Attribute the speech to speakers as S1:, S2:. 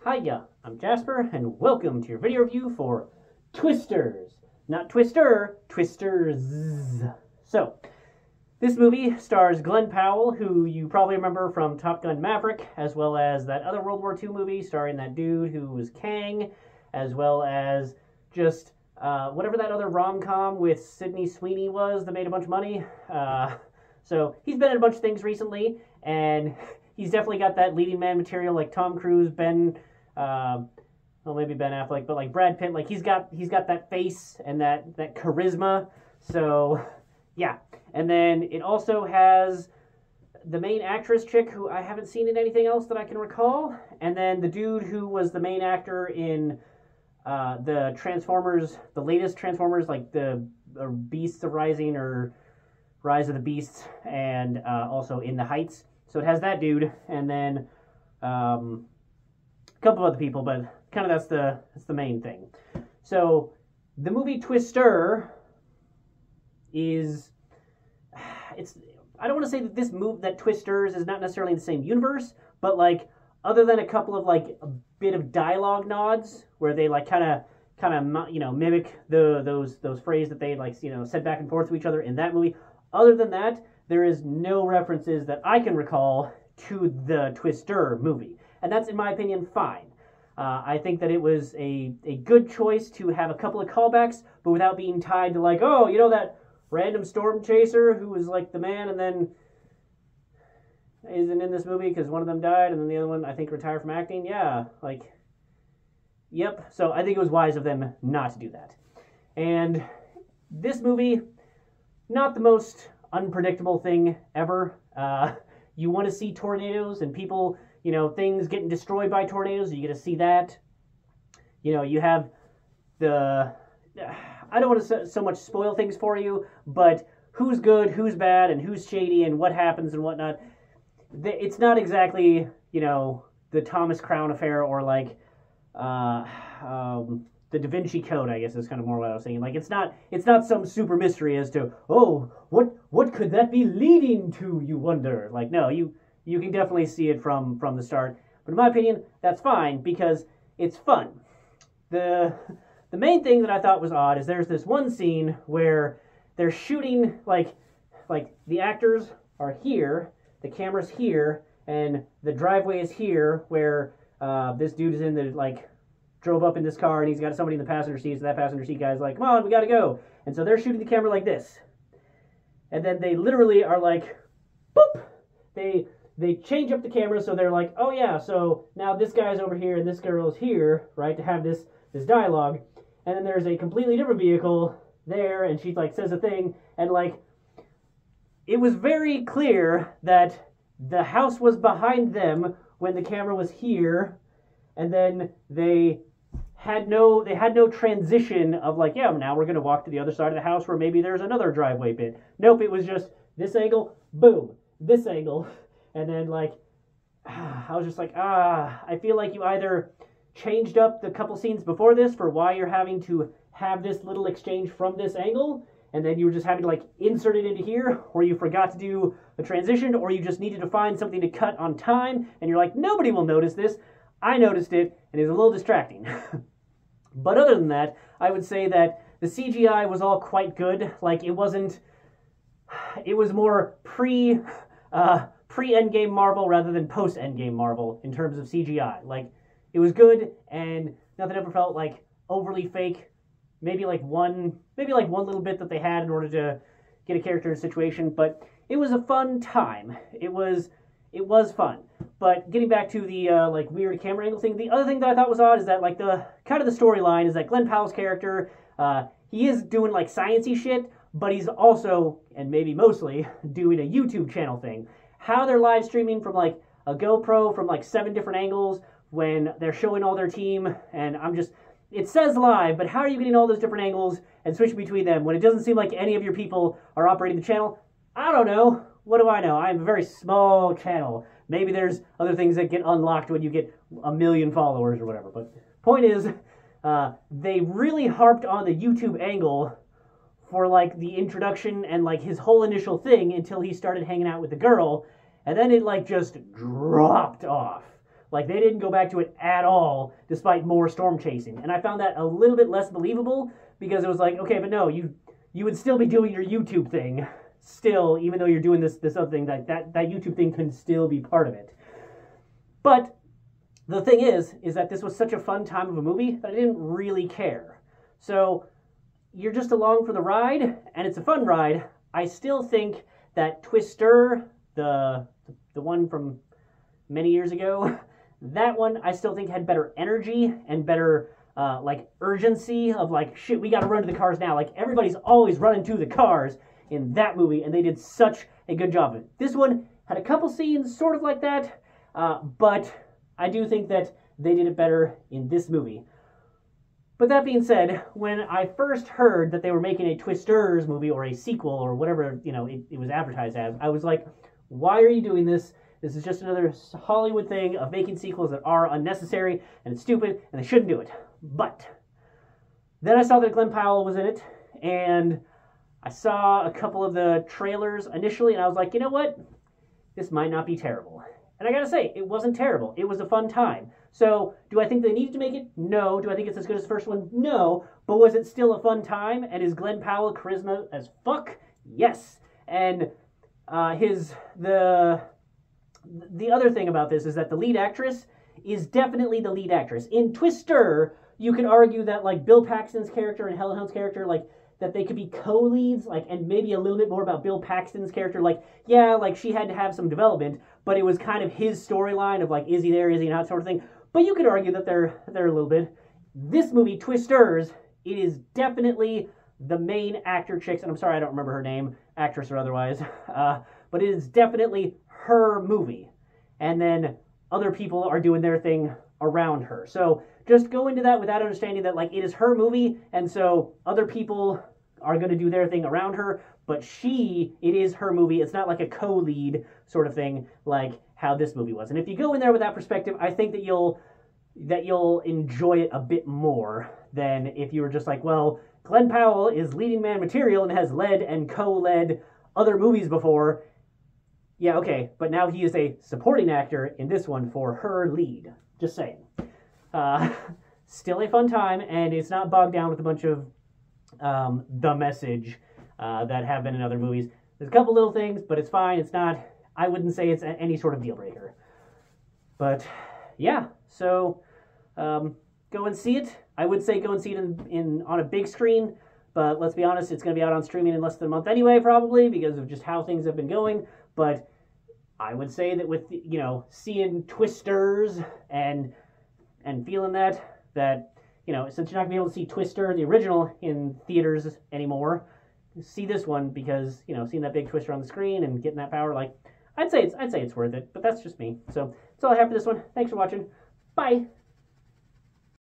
S1: Hiya, I'm Jasper, and welcome to your video review for Twisters. Not Twister, Twisters. So, this movie stars Glen Powell, who you probably remember from Top Gun Maverick, as well as that other World War II movie starring that dude who was Kang, as well as just whatever that other rom-com with Sydney Sweeney was that made a bunch of money. So, he's been in a bunch of things recently, and he's definitely got that leading man material like Tom Cruise, well, maybe Ben Affleck, but like Brad Pitt, like he's got that face and that charisma. So, yeah. And then it also has the main actress chick who I haven't seen in anything else that I can recall, and then the dude who was the main actor in the Transformers, the latest Transformers, like the Beasts of Rising or Rise of the Beasts, and also In the Heights. So it has that dude, and then a couple of other people, but kind of that's the main thing. So the movie Twister is, I don't want to say that that Twisters is not necessarily in the same universe, but like other than a couple of like a bit of dialogue nods where they like kind of mimic those phrases that they like said back and forth to each other in that movie. Other than that, there is no references that I can recall to the Twister movie. And that's, in my opinion, fine. I think that it was a good choice to have a couple of callbacks, but without being tied to like, oh, that random storm chaser who was like the man and then isn't in this movie because one of them died and then the other one, I think, retired from acting. Yeah, like, yep. So I think it was wise of them not to do that. And this movie, not the most unpredictable thing ever. You want to see tornadoes and people, things getting destroyed by tornadoes. You get to see that. You have I don't want to so much spoil things for you, but who's good, who's bad, and who's shady, and what happens and whatnot. It's not exactly, the Thomas Crown affair or like the Da Vinci Code, I guess, is kind of more what I was saying. Like, it's not some super mystery as to, oh, what could that be leading to, you wonder. Like, no, you can definitely see it from the start. But in my opinion, that's fine because it's fun. The main thing that I thought was odd is there's this one scene where they're shooting, like the actors are here, the camera's here, and the driveway is here where this dude is in the, like, drove up in this car and he's got somebody in the passenger seat, so that passenger seat guy's like, come on, we gotta go. And so they're shooting the camera like this. And then they literally are like, boop! They change up the camera so they're like, oh yeah, so now this guy's over here and this girl's here, right, to have this dialogue. And then there's a completely different vehicle there and she like says a thing and like, it was very clear that the house was behind them when the camera was here, and then they had no transition of like, yeah, now we're going to walk to the other side of the house where maybe there's another driveway bit. Nope, it was just this angle, boom, this angle. And then like, I was just like, I feel like you either changed up the couple scenes before this for why you're having to have this little exchange from this angle, and then you were just having to like insert it into here, or you forgot to do a transition, or you just needed to find something to cut on time, and you're like, nobody will notice this. I noticed it, and it was a little distracting. But other than that, I would say that the CGI was all quite good. Like, it was more pre-Endgame Marvel rather than post-Endgame Marvel in terms of CGI. Like, it was good, and nothing ever felt like overly fake. Maybe one little bit that they had in order to get a character in a situation, but it was a fun time. It was fun. But getting back to the like weird camera angle thing, the other thing that I thought was odd is that like the kind of the storyline is that Glen Powell's character, he is doing like sciencey shit, but he's also, and maybe mostly, doing a YouTube channel thing. How they're live streaming from like a GoPro from like 7 different angles when they're showing all their team, and it says live, but how are you getting all those different angles and switching between them when it doesn't seem like any of your people are operating the channel? I don't know. What do I know? I'm a very small channel. Maybe there's other things that get unlocked when you get 1 million followers or whatever. But point is, they really harped on the YouTube angle for like the introduction and like his whole initial thing until he started hanging out with the girl, and then it like just dropped off. Like, they didn't go back to it at all, despite more storm chasing. And I found that a little bit less believable, because it was like, okay, but no, you would still be doing your YouTube thing, still, even though you're doing this other thing, that YouTube thing can still be part of it. But the thing is that this was such a fun time of a movie that I didn't really care. So, you're just along for the ride, and it's a fun ride. I still think that Twister, the one from many years ago, that one I still think had better energy and better like urgency of like, shit, we gotta run to the cars now. Like, everybody's always running to the cars in that movie, and they did such a good job of it. This one had a couple scenes sort of like that, but I do think that they did it better in this movie. But that being said, when I first heard that they were making a Twisters movie, or a sequel, or whatever, you know, it was advertised as, I was like, why are you doing this? This is just another Hollywood thing of making sequels that are unnecessary and stupid, and they shouldn't do it. But then I saw that Glen Powell was in it, and I saw a couple of the trailers initially, and I was like, you know what? This might not be terrible. And I gotta say, it wasn't terrible. It was a fun time. So, do I think they needed to make it? No. Do I think it's as good as the first one? No. But was it still a fun time? And is Glen Powell charisma as fuck? Yes. And the other thing about this is that the lead actress is definitely the lead actress. In Twister, you could argue that, like, Bill Paxton's character and Helen Hunt's character, like, that they could be co-leads, like, and maybe a little bit more about Bill Paxton's character. Like, yeah, like, she had to have some development, but it was kind of his storyline of, like, is he there, is he not, sort of thing. But you could argue that they're a little bit. This movie, Twisters, it is definitely the main actor chicks, and I'm sorry I don't remember her name, actress or otherwise, but it is definitely her movie. And then other people are doing their thing around her. So just go into that without understanding that, like, it is her movie, and so other people are going to do their thing around her, but it is her movie. It's not like a co-lead sort of thing like how this movie was. And if you go in there with that perspective, I think that you'll enjoy it a bit more than if you were just like, well, Glen Powell is leading man material and has led and co-led other movies before. Yeah, okay, but now he is a supporting actor in this one for her lead. Just saying. Still a fun time, and it's not bogged down with a bunch of the message that have been in other movies. There's a couple little things, but it's fine. It's not, I wouldn't say it's any sort of deal breaker. But yeah, so go and see it. I would say go and see it on a big screen, but let's be honest, it's going to be out on streaming in less than a month anyway, probably, because of just how things have been going. But I would say that with, you know, seeing Twisters and feeling that, you know, since you're not going to be able to see Twister, the original, in theaters anymore, see this one, because, you know, seeing that big Twister on the screen and getting that power, like, I'd say it's worth it, but that's just me. So that's all I have for this one. Thanks for watching. Bye.